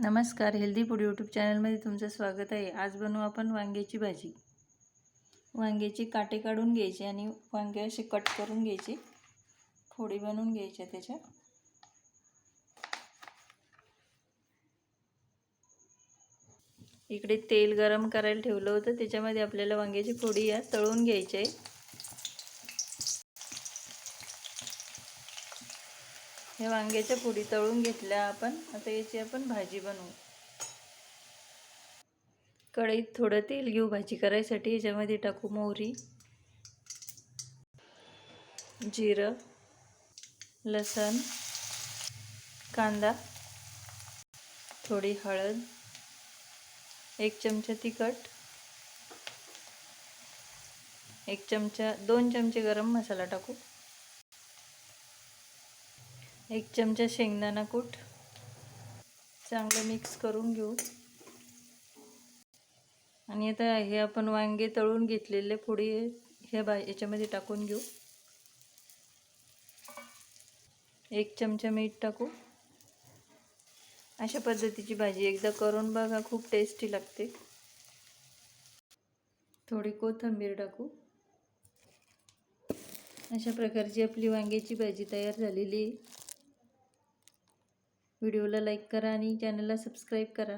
नमस्कार, healthy food YouTube चॅनलमध्ये तुमचं स्वागत आहे। आज बनवू आपण वांग्याची भाजी। वांग्याचे काटे काढून घ्यायचे आणि वांगे असे कट करून घ्यायचे, फोडी बनवून घ्यायच्या त्याच्या। इकडे तेल गरम करायला ठेवलं होतं, त्याच्यामध्ये आपल्याला वांग्याची फोडी या तळून घ्यायची आहे। हे वांग्याच्या फोडी तळून घेतल्या आपण। आता याची आपण भाजी बनवू। कढईत थोडं तेल घेऊ भाजी करायसाठी। याच्यामध्ये टाकू मोहरी, जिरं, लसण, कांदा, थोडी हळद, 1 चमचा तिखट, 2 चमचे गरम मसाला टाकू, 1 चमचा शेंगदाणा कूट। चांगलं मिक्स करून घेऊ आणि आता हे आपण वांगे तळून घेतलेले फोडी याच्यामध्ये टाकून घेऊ। 1 चमचा मीठ टाकू। अशा पद्धतीची भाजी एकदा करून बघा, खूप टेस्टी लागते। थोडी कोथिंबीर टाकू। अशा प्रकारची आपली वांग्याची भाजी तयार झालेली आहे। व्हिडिओला लाईक करा आणि चॅनलला सबस्क्राईब करा।